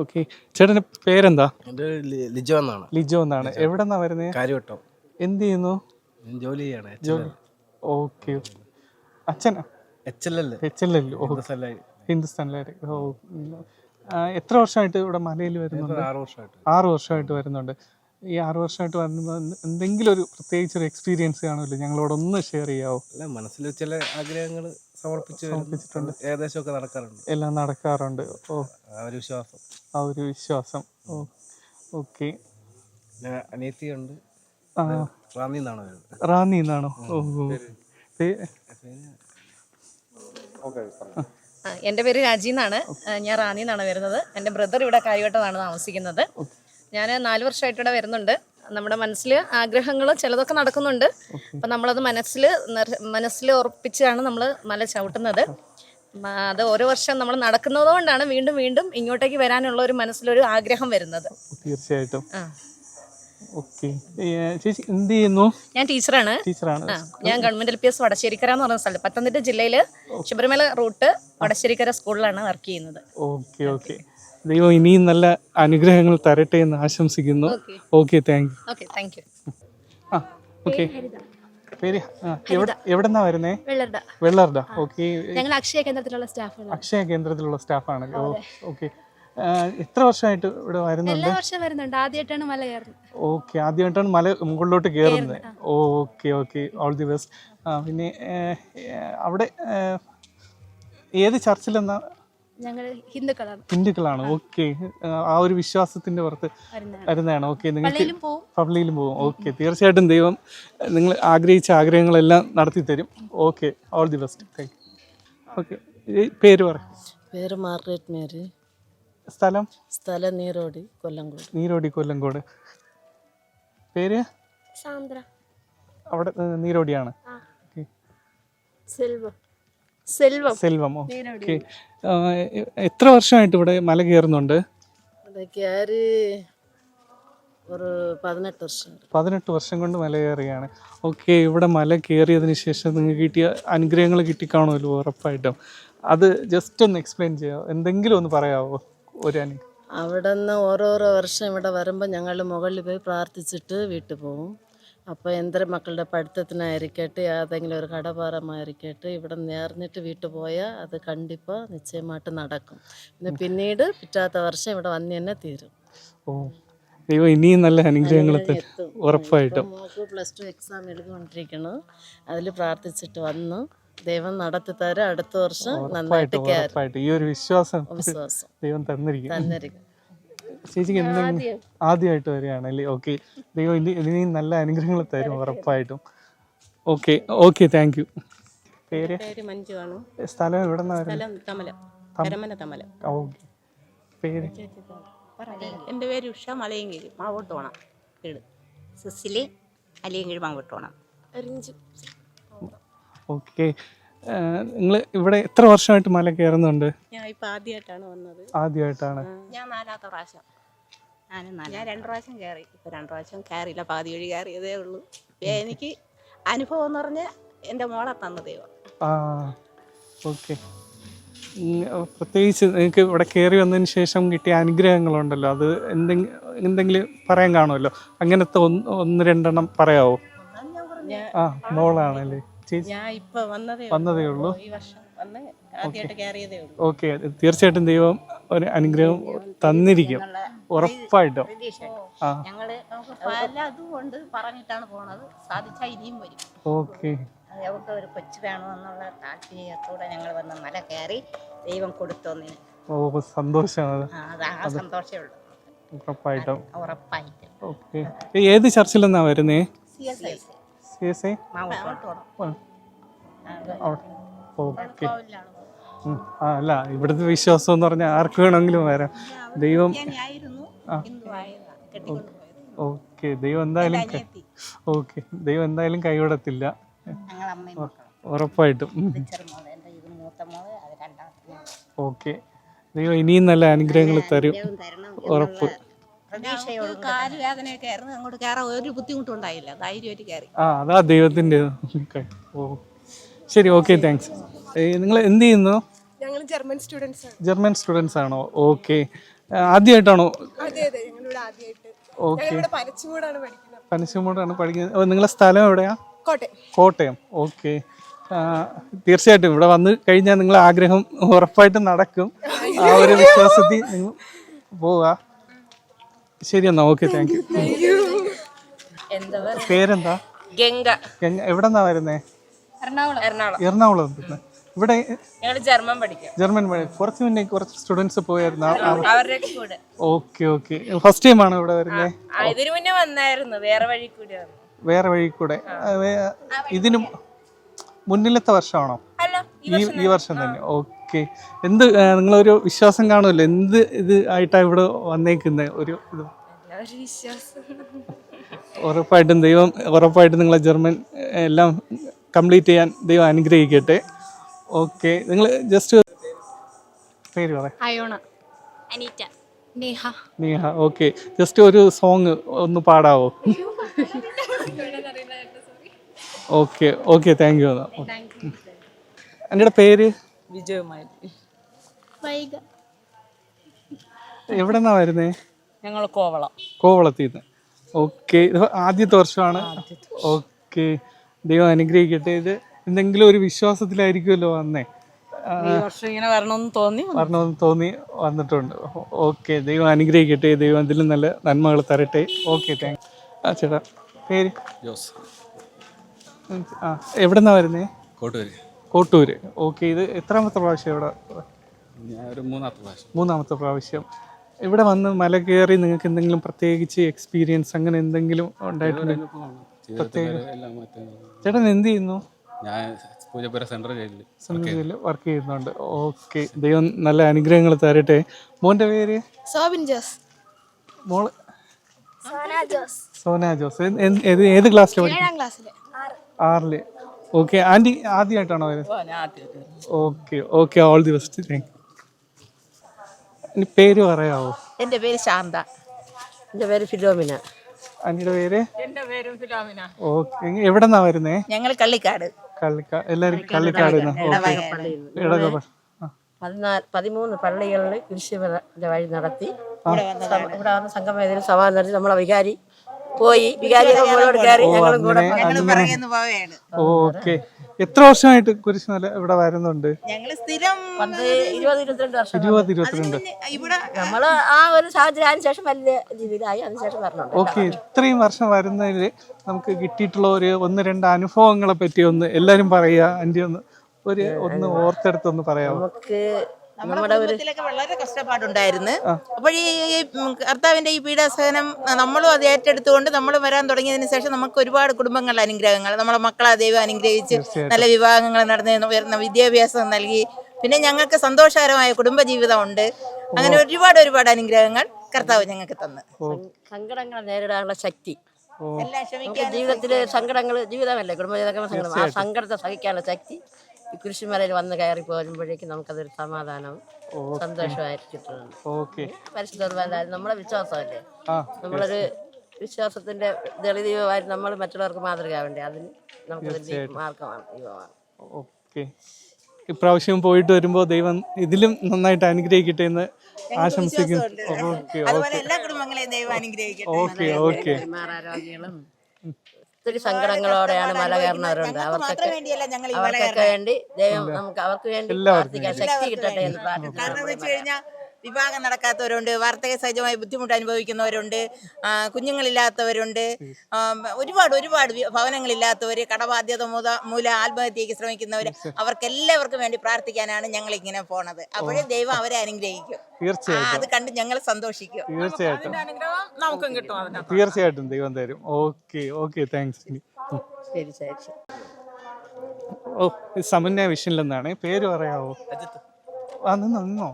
ഓക്കെ, ചേട്ടൻ്റെ പേരെന്താ? ലിജോ എന്നാണ്. എവിടെ നിന്നാ വരുന്നത്? കാര്യവട്ടം. എന്ത് ചെയ്യുന്നു? ജോലി ചെയ്യാണ്. ഓക്കെ, അച്ഛനാ? HLL ഹിന്ദുസ്ഥാനിലായിട്ട്. എത്ര വർഷമായിട്ട് ഇവിടെ മലയിൽ വരുന്നുണ്ട്? 6 വർഷമായിട്ട് വരുന്നുണ്ട്. ഈ 6 വർഷമായിട്ട് വരുമ്പോൾ എന്തെങ്കിലും ഒരു പ്രത്യേകിച്ച് ഒരു എക്സ്പീരിയൻസ് കാണുമല്ലോ, ഞങ്ങളോടൊന്ന് ഷെയർ ചെയ്യാവോ? മനസ്സിൽ ചില ആഗ്രഹങ്ങൾ സമർപ്പിച്ചിട്ടുണ്ട്. ഏകദേശമൊക്കെ നടക്കാറുണ്ട്. എല്ലാം നടക്കാറുണ്ട്. ആ ഒരു വിശ്വാസം. ഓക്കെ. അനിയത്തിയുണ്ട്. റാന്നി എന്നാണോ? എൻ്റെ പേര് രാജി എന്നാണ്. ഞാൻ റാന്നി എന്നാണ് വരുന്നത്. എൻ്റെ ബ്രദർ ഇവിടെ കാര്യവട്ടമാണ് താമസിക്കുന്നത്. ഞാൻ 4 വർഷമായിട്ട് ഇവിടെ വരുന്നുണ്ട്. നമ്മുടെ മനസ്സിൽ ആഗ്രഹങ്ങൾ ചിലതൊക്കെ നടക്കുന്നുണ്ട്. അപ്പം നമ്മളത് മനസ്സിൽ ഉറപ്പിച്ചാണ് നമ്മൾ മല ചവിട്ടുന്നത്. അത് ഓരോ വർഷം നമ്മൾ നടക്കുന്നത് കൊണ്ടാണ് വീണ്ടും വീണ്ടും ഇങ്ങോട്ടേക്ക് വരാനുള്ള ഒരു മനസ്സിലൊരു ആഗ്രഹം വരുന്നത്. തീർച്ചയായിട്ടും. ഓക്കെ, ചേച്ചി എന്ത് ചെയ്യുന്നു? ഞാൻ ടീച്ചറാണ്. ഞാൻ ഗവൺമെന്റ് LPS വടശ്ശേരിക്കര എന്ന് പറഞ്ഞ സ്ഥലം, പത്തനംതിട്ട ജില്ലയില് ശബരിമല റൂട്ട് വടശ്ശേരിക്കര സ്കൂളിലാണ് വർക്ക് ചെയ്യുന്നത്. ഓക്കെ ഓക്കെ, ദൈവം ഇനിയും നല്ല അനുഗ്രഹങ്ങൾ തരട്ടെ എന്ന് ആശംസിക്കുന്നു. Okay, thank U. ഓക്കെ, പേര് എവിടെന്നാ വരുന്നേ? വെള്ളർഡ. ഓക്കെ, ഞങ്ങൾ അക്ഷയ കേന്ദ്രത്തിലുള്ള സ്റ്റാഫാണല്ലോ. ഓക്കെ, എത്ര വർഷമായിട്ട് ഇവിടെ വരുന്നുണ്ട്? എല്ലാ വർഷം വരുന്നുണ്ട്. ആദ്യമായിട്ടാണ് മല കയറുന്നത്. ഓക്കെ, ആദ്യമായിട്ടാണ് മല മുകളിലോട്ട് കയറുന്നത്. Okay okay, all the best. പിന്നെ അവിടെ ഏത് ചർച്ചിലെന്നാ? ഞങ്ങൾ ഹിന്ദുക്കളാണ്. ഓക്കെ, ആ ഒരു വിശ്വാസത്തിന്റെ പുറത്ത് വരുന്നതാണ്. ഓക്കെ, നിങ്ങൾക്ക് പള്ളിയിലും പോകും. ഓക്കെ, തീർച്ചയായിട്ടും ദൈവം നിങ്ങൾ ആഗ്രഹിച്ച ആഗ്രഹങ്ങളെല്ലാം നടത്തി തരും. Okay, all the best. Thank you. Okay, പേര് പറ. പേര് മാർഗ്രറ്റ് മേരി. സ്ഥലം നീരോടി കൊല്ലങ്കോട്. പേര് സാന്ദ്ര. അവിടെ നീരോടിയാണ്. സെൽവം. ഓക്കെ, എത്ര വർഷമായിട്ട് ഇവിടെ മല കയറുന്നുണ്ട്? ഒരു 18 വർഷം. 18 വർഷം കൊണ്ട് മല കയറിയാണ്. ഓക്കെ, ഇവിടെ മല കയറിയതിന് ശേഷം നിങ്ങൾക്ക് കിട്ടിയ അനുഗ്രഹങ്ങൾ കിട്ടിക്കാണുമല്ലോ ഉറപ്പായിട്ടും. അത് ജസ്റ്റ് ഒന്ന് എക്സ്പ്ലെയിൻ ചെയ്യാമോ? എന്തെങ്കിലും ഒന്ന് പറയാമോ? അവിടെ നിന്ന് ഓരോരോ വർഷം ഇവിടെ വരുമ്പോൾ ഞങ്ങൾ മുകളിൽ പോയി പ്രാർത്ഥിച്ചിട്ട് വീട്ടിൽ പോകും. അപ്പോൾ എന്തൊരു മക്കളുടെ പഠിത്തത്തിനായിരിക്കട്ടെ, ഏതെങ്കിലും ഒരു കടഭാരമായിരിക്കട്ടെ, ഇവിടെ നേർന്നിട്ട് വീട്ടിൽ പോയാൽ അത് കണ്ടിപ്പാக നിശ്ചയമായിട്ട് നടക്കും. പിന്നീട് പിറ്റാത്ത വർഷം ഇവിടെ വന്ന് തന്നെ തീരും. ദൈവം ഇനിയും നല്ല അനുഗ്രഹങ്ങൾ ഉറപ്പായിട്ടും. +2 എക്സാം എഴുതിക്കൊണ്ടിരിക്കുന്നു. അതിൽ പ്രാർത്ഥിച്ചിട്ട് വന്നു. ദൈവം നടത്തി തരാം. അടുത്ത വർഷം നന്നായിട്ട് ഈ ഒരു വിശ്വാസം ദൈവം തന്നിരിക്കും. ചേച്ചിക്ക് എന്തെങ്കിലും ആദ്യമായിട്ട് വരികയാണല്ലേ? ഓക്കെ, ദൈവം ഇനിയും നല്ല അനുഗ്രഹങ്ങൾ തരും ഉറപ്പായിട്ടും. Okay okay, thank U. പേര് മഞ്ജു ആണ്. സ്ഥലം എവിടെ നിന്നാണ്? ഓക്കെ, പേര്? എൻ്റെ പേര് ഉഷ. മലയങ്കിഴി മാവോട്ടോണം. വീട് സുസിലി അലിയങ്കിഴി മാവോട്ടോണം. ഓക്കെ, നിങ്ങൾ ഇവിടെ എത്ര വർഷമായിട്ട് മല കയറുന്നുണ്ട്? ഞാൻ ഇപ്പം ആദ്യമായിട്ടാണ് വന്നത്. ആദ്യമായിട്ടാണ്. ഞാൻ 4ാമത്തെ പ്രാവശ്യം. ഞാൻ 2 പ്രാവശ്യം കയറി. ഇപ്പം 2 പ്രാവശ്യം കയറിയില്ല, പാതി വഴി കയറിയതേ ഉള്ളൂ. എനിക്ക് അനുഭവം എന്ന് പറഞ്ഞാൽ എൻ്റെ മോളെ തന്ന ദൈവം. ഓക്കെ, പ്രത്യേകിച്ച് നിങ്ങൾക്ക് ഇവിടെ കയറി വന്നതിന് ശേഷം കിട്ടിയ അനുഗ്രഹങ്ങളുണ്ടല്ലോ, അത് എന്തെങ്കിലും പറയാൻ കാണുമല്ലോ, അങ്ങനത്തെ 1-2 പറയാവോ? മോളാണല്ലേ ചേച്ചി? ഞാൻ ഇപ്പൊ വന്നതേ ഉള്ളൂ. ഈ വർഷം വന്ന് ആദ്യമായിട്ട് കയറിയതേ ഉള്ളൂ. ഓക്കെ, തീർച്ചയായിട്ടും ദൈവം ഒരു അനുഗ്രഹം തന്നിരിക്കും ഉറപ്പായിട്ടും. ഞങ്ങള് പലതും കൊണ്ട് പറഞ്ഞിട്ടാണ് പോണത്. സാധിച്ചാൽ ഇനിയും വരും. ഓക്കെ, അവർക്ക് ഒരു കൊച്ചു വേണമെന്നുള്ള താല്പര്യത്തോടെ ഞങ്ങൾ വന്ന് മല കയറി ദൈവം കൊടുത്തോന്നിന്. സന്തോഷമാണ്. ആ സന്തോഷമേ ഉള്ളൂ. ഉറപ്പായിട്ടും. ഓക്കെ, ഏത് ചർച്ചിലെന്നാ വരുന്നേ? CSI okay. അല്ല, ഇവിടുത്തെ വിശ്വാസം എന്ന് പറഞ്ഞാൽ ആർക്ക് വേണമെങ്കിലും വരാം. ദൈവം ആയിരുന്നു ഇന്നും ആയതാണ് കെട്ടിക്കൊണ്ടുപോയത്. ഓക്കെ ദൈവം എന്തായാലും ഓക്കെ ദൈവം എന്തായാലും കൈവിടത്തില്ല, ഉറപ്പായിട്ടും. ഓക്കെ ദൈവം ഇനിയും നല്ല അനുഗ്രഹങ്ങൾ തരും, ഉറപ്പ്. കാലുവേദനയൊക്കെ ആയിരുന്നു, അങ്ങോട്ട് കയറാൻ ഒരു ബുദ്ധിമുട്ടും ഉണ്ടായില്ല, ധൈര്യമായിട്ട് കയറി. അതാ ദൈവത്തിൻ്റെ. ഓ ശരി, ഓക്കെ, താങ്ക്സ്. നിങ്ങൾ എന്ത് ചെയ്യുന്നു? ഞങ്ങൾ ജർമ്മൻ സ്റ്റുഡൻസ് ആണ്. ജർമ്മൻ സ്റ്റുഡൻസ് ആണോ? ഓക്കെ, ആദ്യമായിട്ടാണോ? അതെ അതെ, ഞങ്ങളിവിടെ ആദ്യമായിട്ട്. ഓക്കെ, പനച്ചിമൂടാണ് പഠിക്കുന്നത്. പനച്ചിമൂടാണ് പഠിക്കുന്നത്. നിങ്ങളെ സ്ഥലം എവിടെയാ? കോട്ടയം. കോട്ടയം. ഓക്കെ, തീർച്ചയായിട്ടും ഇവിടെ വന്നു കഴിഞ്ഞാൽ നിങ്ങളെ ആഗ്രഹം ഉറപ്പായിട്ടും നടക്കും. ആ ഒരു വിശ്വാസത്തിൽ നിങ്ങൾ പോവുക. ശരി എന്നാ, ഓക്കെ, താങ്ക് യു. പേരെന്താ? ഗംഗ. ഗംഗ. എവിടെന്നാ വരുന്നേ? എറണാകുളം. എറണാകുളം. ഇവിടെ ജർമ്മൻ പഠിക്കും. ജർമ്മൻ കുറച്ച് മുന്നേ കുറച്ച് സ്റ്റുഡൻസ് പോയായിരുന്നു. അവരുടെ കൂടെ. ഓക്കെ ഓക്കെ, ഫസ്റ്റ് ടൈം ആണോ ഇവിടെ വരുന്നത്? ഇതിനു മുന്നേ വന്നായിരുന്നു, വേറെ വഴി കൂടി വന്നു. വേറെ വഴി കൂടെ. ഇതിന് മുന്നിലത്തെ വർഷമാണോ? ഈ വർഷം തന്നെ. ഓക്കെ, എന്ത് നിങ്ങളൊരു വിശ്വാസം കാണുമല്ലോ, എന്ത് ഇത് ആയിട്ടാ ഇവിടെ വന്നേക്കുന്നത്? ഒരു ഇത് ഉറപ്പായിട്ടും ദൈവം ഉറപ്പായിട്ടും നിങ്ങളെ ജർമ്മൻ എല്ലാം കംപ്ലീറ്റ് ചെയ്യാൻ ദൈവം അനുഗ്രഹിക്കട്ടെ. ഓക്കെ, നിങ്ങൾ ജസ്റ്റ് പേര് പറയാം. അയോണ, അനീറ്റ, നേഹ. നേഹ. ഓക്കെ, ജസ്റ്റ് ഒരു സോങ് ഒന്ന് പാടാവോ? Okay okay, thank you. എൻ്റെ പേര് വിജയകുമാരി. എവിടെന്നാ വരുന്നേ? ഞങ്ങൾ കോവളം. കോവളത്തിൽ നിന്ന്. ഓക്കെ, ഇത് ആദ്യത്തെ വർഷമാണ്. ഓക്കെ, ദൈവം അനുഗ്രഹിക്കട്ടെ. ഇത് എന്തെങ്കിലും ഒരു വിശ്വാസത്തിലായിരിക്കുമല്ലോ വന്നേ? ഈ വർഷം ഇങ്ങനെ വരണമെന്ന് തോന്നി വന്നിട്ടുണ്ട്. ഓക്കെ, ദൈവം അനുഗ്രഹിക്കട്ടെ, ദൈവം ഇതിലും നല്ല നന്മകൾ തരട്ടെ. Okay, thank U. ചേട്ടാ പേര്? ജോസ്. എവിടെന്നാ വരുന്നേ? കോട്ടൂര്. കോട്ടൂര്. ഓക്കെ, ഇത് എത്രാമത്തെ പ്രാവശ്യം ഇവിടെ? ഞാനൊരു മൂന്നാമത്തെ പ്രാവശ്യം. ഇവിടെ വന്ന് മല കയറി നിങ്ങൾക്ക് എന്തെങ്കിലും പ്രത്യേകിച്ച് എക്സ്പീരിയൻസ് അങ്ങനെ എന്തെങ്കിലും ഉണ്ടായിട്ടുണ്ട്? ചേട്ടൻ എന്ത് ചെയ്യുന്നു? സെൻട്രലിൽ വർക്ക് ചെയ്യുന്നുണ്ട്. ഓക്കെ, ദൈവം നല്ല അനുഗ്രഹങ്ങൾ തരട്ടെ. മോന്റെ പേര്? സോബിൻ ജോസ്. മോള്? സോന ജോസ്. ഏത് ക്ലാസ്സിൽ പഠിക്കും? 6ല്. ഓക്കെ, ആന്റി ആദ്യമായിട്ടാണോ വരുന്നത്? Okay okay, all the best. Thank you. ഇനി പേര് പറയാവോ? എൻ്റെ പേര് ശാന്ത. എൻ്റെ പേര് ഫിലോമിന. ആന്റിയുടെ പേര്? എന്റെ പേരും ഫിലോമിന. ഓക്കെ, എവിടെന്നാ വരുന്നേ? ഞങ്ങൾ കള്ളിക്കാട്. എല്ലാരും കള്ളിക്കാട്. 13 പള്ളികളിൽ കുരിശുമലയുടെ വഴി നടത്തി ഇവിടെ വന്ന് സംഗമവേദിയിൽ സമാധാനം നടത്തി നമ്മളെ വികാരി പോയി. വികാരിയൊക്കെ കയറി ഞങ്ങളും കൂടെ. ഓക്കെ, എത്ര വർഷമായിട്ട് കുരിശുമല ഇവിടെ വരുന്നുണ്ട്? ഞങ്ങൾ സ്ഥിരം 20-22 വർഷം. 20-22. നമ്മള് ആ ഒരു സാഹചര്യം അതിന് ശേഷം വലിയ രീതിയിലായി, അതിനുശേഷം വരണുണ്ട്. ഓക്കെ, ഇത്രയും വർഷം വരുന്നതിൽ നമുക്ക് കിട്ടിയിട്ടുള്ള ഒരു 1-2 അനുഭവങ്ങളെ പറ്റി ഒന്ന് എല്ലാരും പറയുക. ആന്റി ഒന്ന് ഓർത്തെടുത്തൊന്ന് പറയാമോ? നമുക്ക് നമ്മുടെ കുടുംബത്തിലൊക്കെ വളരെ കഷ്ടപ്പാടുണ്ടായിരുന്നു. അപ്പോൾ ഈ കർത്താവിന്റെ ഈ പീഡാസഹനം നമ്മളും അത് ഏറ്റെടുത്തുകൊണ്ട് നമ്മൾ വരാൻ തുടങ്ങിയതിന് ശേഷം നമുക്ക് ഒരുപാട് കുടുംബങ്ങളുടെ അനുഗ്രഹങ്ങൾ, നമ്മളെ മക്കളെ ദൈവം അനുഗ്രഹിച്ച് നല്ല വിവാഹങ്ങൾ നടന്ന് ഉയർന്ന വിദ്യാഭ്യാസം നൽകി. പിന്നെ ഞങ്ങൾക്ക് സന്തോഷകരമായ കുടുംബജീവിതമുണ്ട്. അങ്ങനെ ഒരുപാട് അനുഗ്രഹങ്ങൾ കർത്താവ് ഞങ്ങൾക്ക് തന്നു. സങ്കടങ്ങൾ നേരിടാനുള്ള ശക്തി, എല്ലാം ക്ഷമിക്കാൻ, ജീവിതത്തിലെ സങ്കടങ്ങൾ ജീവിതമല്ലേ, കുടുംബജീവിതങ്ങളുടെ സങ്കടം, ആ സങ്കടത്തെ സഹിക്കാനുള്ള ശക്തി ഈ കുരിശുമലയിൽ വന്ന് കയറി പോരുമ്പോഴേക്കും നമുക്കതൊരു സമാധാനവും സന്തോഷമായിട്ട് കിട്ടുന്നുണ്ട്. പരിശുദ്ധമായാലും നമ്മളെ വിശ്വാസമല്ലേ, നമ്മളൊരു വിശ്വാസത്തിന്റെ ദളിതീയമായിട്ട് നമ്മൾ മറ്റുള്ളവർക്ക് മാതൃകയാവേണ്ടേ, അതിന് നമുക്ക് മാർഗമാണ് ദൈവമാണ്. ഓക്കെ, ഇപ്രാവശ്യം പോയിട്ട് വരുമ്പോൾ ദൈവം ഇതിലും നന്നായിട്ട് അനുഗ്രഹിക്കട്ടെ എന്ന് ആശംസിക്കുന്നു. Okay okay. ഒത്തിരി സങ്കടങ്ങളോടെയാണ് മല കയറുന്നവരുണ്ട്. അവർക്കൊക്കെ വേണ്ടി ദൈവം നമുക്ക് അവർക്ക് വേണ്ടി പ്രാർത്ഥിക്കാൻ ശക്തി കിട്ടട്ടെ എന്ന് പ്രാർത്ഥിക്കുന്നു. വിവാഹം നടക്കാത്തവരുണ്ട്, വാർദ്ധക്യ സഹജമായി ബുദ്ധിമുട്ട് അനുഭവിക്കുന്നവരുണ്ട്, കുഞ്ഞുങ്ങളില്ലാത്തവരുണ്ട്, ഒരുപാട് ഭവനങ്ങളില്ലാത്തവർ, കടബാധ്യത മൂലം ആത്മഹത്യക്ക് ശ്രമിക്കുന്നവർ, അവർക്കെല്ലാവർക്കും വേണ്ടി പ്രാർത്ഥിക്കാനാണ് ഞങ്ങൾ ഇങ്ങനെ പോണത്. അപ്പോഴേ ദൈവം അവരെ അനുഗ്രഹിക്കും. അത് കണ്ട് ഞങ്ങൾ സന്തോഷിക്കും. നമുക്കും കിട്ടും. തീർച്ചയായിട്ടും ദൈവം തരും. Okay okay, thanks. സമന്വയ വിഷനിൽ നിന്നാണ്. പേര് പറയാവോ? നിന്നോ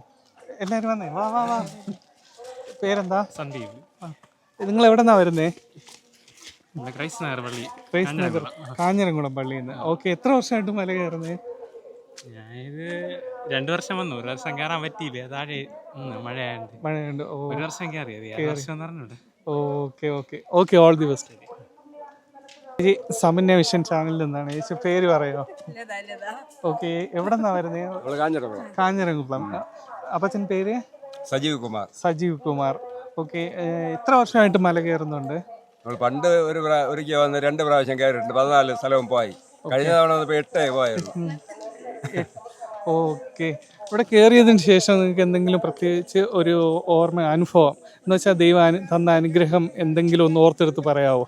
എല്ലാരും വന്നേ, വാ വാ വാ. പേരെന്താ? സന്ദീപ്. നിങ്ങൾ എവിടെ നിന്നാ വരുന്നേ? ക്രൈസ്റ്റ് നഗർ പള്ളി. ക്രൈസ്റ്റ് നഗർ കാഞ്ഞിരംകുളം പള്ളിയിൽ നിന്ന്. ഓക്കെ, എത്ര വർഷമായിട്ട് മല കയറുന്നേ? ഞാനിത് 2 വർഷം വന്നു. 1 വർഷം കയറാൻ പറ്റിയില്ല, താഴെ മഴയുണ്ട്. 1 വർഷം കയറിയത്. Okay okay okay, all the best. ഈ സമന്യ വിഷൻ ചാനലിൽ നിന്നാണ്. ചേച്ചി പേര് പറയോ? ഓക്കെ, എവിടെ നിന്നാ വരുന്നേ? കാഞ്ഞിരംകുളം. അപ്പച്ചൻ പേര്? സജീവ് കുമാർ. സജീവ് കുമാർ. ഓക്കെ, എത്ര വർഷമായിട്ട് മല കയറുന്നുണ്ട്? നമ്മൾ പണ്ട് ഒരിക്കൽ വന്ന് 2 പ്രാവശ്യം കയറിയിട്ടുണ്ട്. 14 സ്ഥലവും പോയി. കഴിഞ്ഞ തവണ വന്നപ്പോൾ 8 പോയുള്ളൂ. ഓക്കെ, ഇവിടെ കയറിയതിന് ശേഷം നിങ്ങൾക്ക് എന്തെങ്കിലും പ്രത്യേകിച്ച് ഒരു ഓർമ്മ, അനുഭവം എന്ന് വെച്ചാൽ ദൈവം തന്ന അനുഗ്രഹം എന്തെങ്കിലും ഒന്ന് ഓർത്തെടുത്ത് പറയാവോ?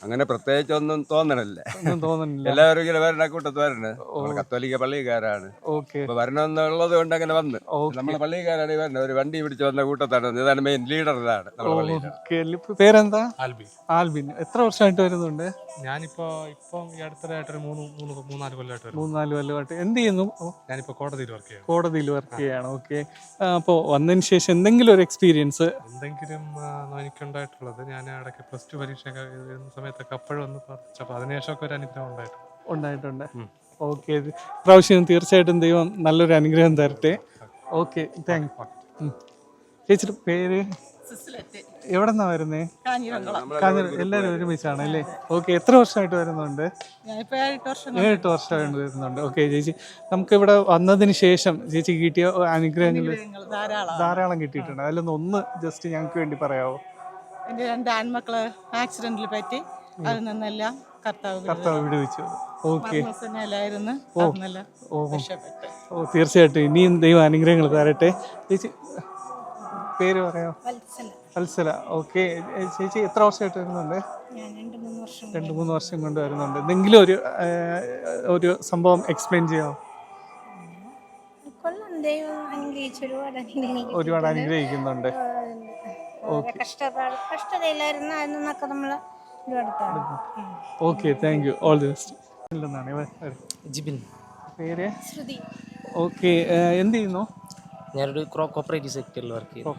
അങ്ങനെ പ്രത്യേകിച്ച് ഒന്നും തോന്നണില്ല. എല്ലാവരും ഇങ്ങനെ വരണ കൂട്ടത്ത് വരണേ. കത്തോലിക്ക പള്ളിക്കാരാണ്. ഇപ്പൊ വരണമെന്നുള്ളത് കൊണ്ട് അങ്ങനെ വന്ന് നമ്മളെ പള്ളിക്കാരാണ് വരണത്. ഒരു വണ്ടി പിടിച്ച് വന്ന കൂട്ടത്താണ്. ഇതാണ് മെയിൻ ലീഡർ. ഇതാണ് നമ്മുടെ പള്ളിയുടെ പേരെന്താ? ആൽബിൻ. ആൽബിൻ. എത്ര വർഷമായിട്ട് വരുന്നുണ്ട്? ഞാനിപ്പോ ഈ അടുത്തതായിട്ടൊരു 3-4 കൊല്ലമായിട്ട്. 3-4 കൊല്ലമായിട്ട്. എന്ത് ചെയ്യുന്നു? ഞാനിപ്പോ കോടതിയിൽ വർക്ക് ചെയ്യാണ്. കോടതിയിൽ വർക്ക് ചെയ്യാണ്. ഓക്കെ, അപ്പോൾ വന്നതിന് ശേഷം എന്തെങ്കിലും ഒരു എക്സ്പീരിയൻസ്? എന്തെങ്കിലും എനിക്കുണ്ടായിട്ടുള്ളത്, ഞാൻ ഇടയ്ക്ക് +2 പരീക്ഷ എഴുതുന്ന സമയത്തൊക്കെ അപ്പോഴും ഒന്ന് പ്രാർത്ഥിച്ചപ്പോൾ അതിനുശേഷമൊക്കെ ഒരു അനുഗ്രഹം ഉണ്ടായിട്ടുണ്ട്. ഓക്കെ, പ്രാവശ്യം തീർച്ചയായിട്ടും ദൈവം നല്ലൊരു അനുഗ്രഹം തരട്ടെ. Okay, thank U. ചേച്ചിയുടെ പേര്? എവിടെ നിന്നാ വരുന്നേ? എല്ലാവരും ഒരുമിച്ചാണ് അല്ലേ? ഓക്കെ, എത്ര വർഷമായിട്ട് വരുന്നുണ്ട്? 7 വർഷമായിട്ട് വരുന്നുണ്ട്. ഓക്കെ ചേച്ചി, നമുക്ക് ഇവിടെ വന്നതിന് ശേഷം ചേച്ചി കിട്ടിയ അനുഗ്രഹങ്ങൾ ധാരാളം കിട്ടിയിട്ടുണ്ട്. അതിലൊന്ന് ഒന്ന് ജസ്റ്റ് ഞങ്ങൾക്ക് വേണ്ടി പറയാവോ? എൻ്റെ 2 ആൺമക്കള് ആക്സിഡന്റിൽ പറ്റി. അതിൽ നിന്നെല്ലാം കർത്താവ് വിടുവിച്ചു. ഓക്കെ, തീർച്ചയായിട്ടും ഇനിയും ദൈവം അനുഗ്രഹങ്ങൾ തരട്ടെ. ചേച്ചി പേര് പറയാമോ? വത്സല. ഓക്കെ ചേച്ചി, എത്ര വർഷമായിട്ട് വരുന്നുണ്ട്? 2-3 വർഷം കൊണ്ട് വരുന്നുണ്ട്. എന്തെങ്കിലും ഒരു സംഭവം എക്സ്പ്ലെയിൻ ചെയ്യാമോ? ഒരുപാട് അനുഗ്രഹിക്കുന്നുണ്ട്. Okay, thank you. All the best. Jibin. പേര്? ഓക്കെ, എന്ത് ചെയ്യുന്നു? ഞാനൊരു കോപ്പറേറ്റീവ് സെക്ടറിൽ വർക്ക് ചെയ്യുന്നു.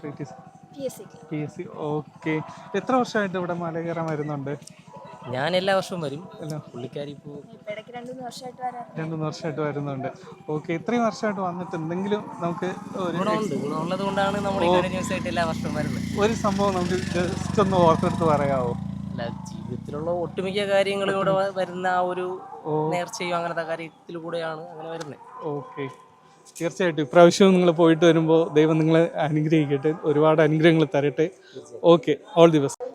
PSC. ഓക്കെ, എത്ര വർഷമായിട്ട് ഇവിടെ മല കയറാൻ വരുന്നുണ്ട്? ഞാൻ എല്ലാ വർഷവും വരും. പുള്ളിക്കാരി ഇപ്പോൾ 2-3 വർഷമായിട്ട് വരുന്നുണ്ട്. ഓക്കെ, ഇത്രയും വർഷമായിട്ട് വന്നിട്ട് എന്തെങ്കിലും നമുക്ക് ഗുണമുള്ളത് കൊണ്ടാണ് നമ്മൾ കണ്ടിന്യൂസ് ആയിട്ട് എല്ലാ വർഷവും വരുന്നത്. ഒരു സംഭവം നമുക്ക് ജസ്റ്റ് ഒന്ന് ഓർത്തെടുത്ത് പറയാമോ? അല്ല, ജീവിതത്തിലുള്ള ഒട്ടുമിക്ക കാര്യങ്ങളും ഇവിടെ വരുന്ന ആ ഒരു നേർച്ചയും അങ്ങനത്തെ കാര്യത്തിലൂടെയാണ് അങ്ങനെ വരുന്നത്. ഓക്കെ, തീർച്ചയായിട്ടും ഇപ്രാവശ്യവും നിങ്ങൾ പോയിട്ട് വരുമ്പോൾ ദൈവം നിങ്ങളെ അനുഗ്രഹിക്കട്ടെ, ഒരുപാട് അനുഗ്രഹങ്ങൾ തരട്ടെ. Okay, all the best.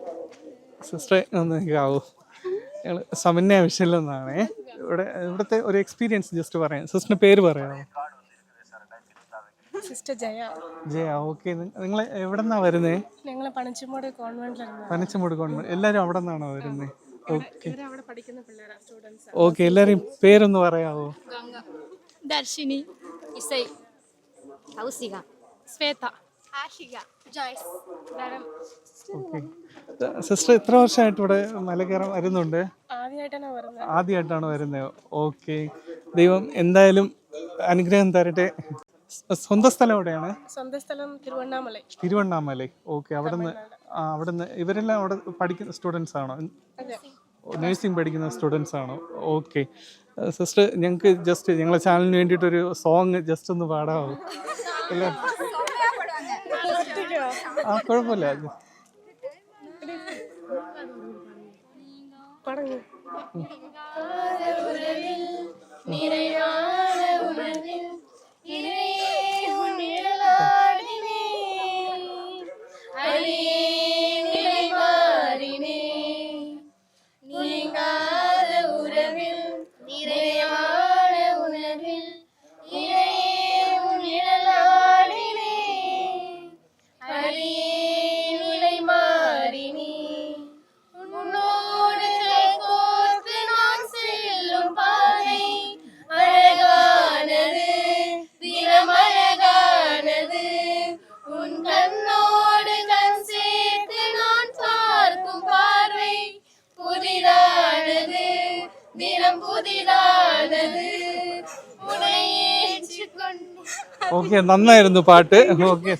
സിസ്റ്ററെ ഒന്ന് ആവോ? ഞങ്ങൾ സമന്യ വിഷയിൽ നിന്നാണേ. ഇവിടുത്തെ ഒരു എക്സ്പീരിയൻസ് ജസ്റ്റ് പറയാം. സിസ്റ്ററിന്റെ പേര് പറയാമോ? സിസ്റ്റർ ജയ. ജയ. ഓക്കെ, നിങ്ങൾ എവിടെ നിന്നാ വരുന്നേ? ഞങ്ങൾ പനച്ചമൂട് കോൺവെന്റിലാണ്. പനച്ചമൂട് കോൺവെന്റ്. എല്ലാവരും അവിടെ നിന്നാണോ വരുന്നത്? ഓക്കെ അവിടെ പഠിക്കുന്ന പിള്ളേരാ, സ്റ്റുഡൻസ്. ഓക്കെ, എല്ലാവരും പേരൊന്ന് പറയാമോ? ദർശിനി, ഇസൈ, ഔസിക, ശ്വേത, ആഷിക, ജോയ്സ്, ധരം. ഓക്കെ, സിസ്റ്റർ എത്ര വർഷമായിട്ട് ഇവിടെ മല കയറാൻ വരുന്നുണ്ട്? ആദ്യമായിട്ടാണ് വരുന്നത്. ഓക്കെ, ദൈവം എന്തായാലും അനുഗ്രഹം തരട്ടെ. സ്വന്തം സ്ഥലം എവിടെയാണ്? സ്വന്തം സ്ഥലം തിരുവണ്ണാമലൈ. തിരുവണ്ണാമലൈ. ഓക്കെ, അവിടുന്ന് ഇവരെല്ലാം അവിടെ പഠിക്കുന്ന സ്റ്റുഡൻസ് ആണോ? നഴ്സിംഗ് പഠിക്കുന്ന സ്റ്റുഡൻസ് ആണോ? ഓക്കെ സിസ്റ്റർ, ഞങ്ങൾക്ക് ജസ്റ്റ് ഞങ്ങളെ ചാനലിന് വേണ്ടിയിട്ടൊരു സോങ് ജസ്റ്റ് ഒന്ന് പാടാമോ? ഇല്ല, കുഴപ്പമില്ല. ഓക്കെ, നന്നായിരുന്നു പാട്ട്. ഓക്കെ,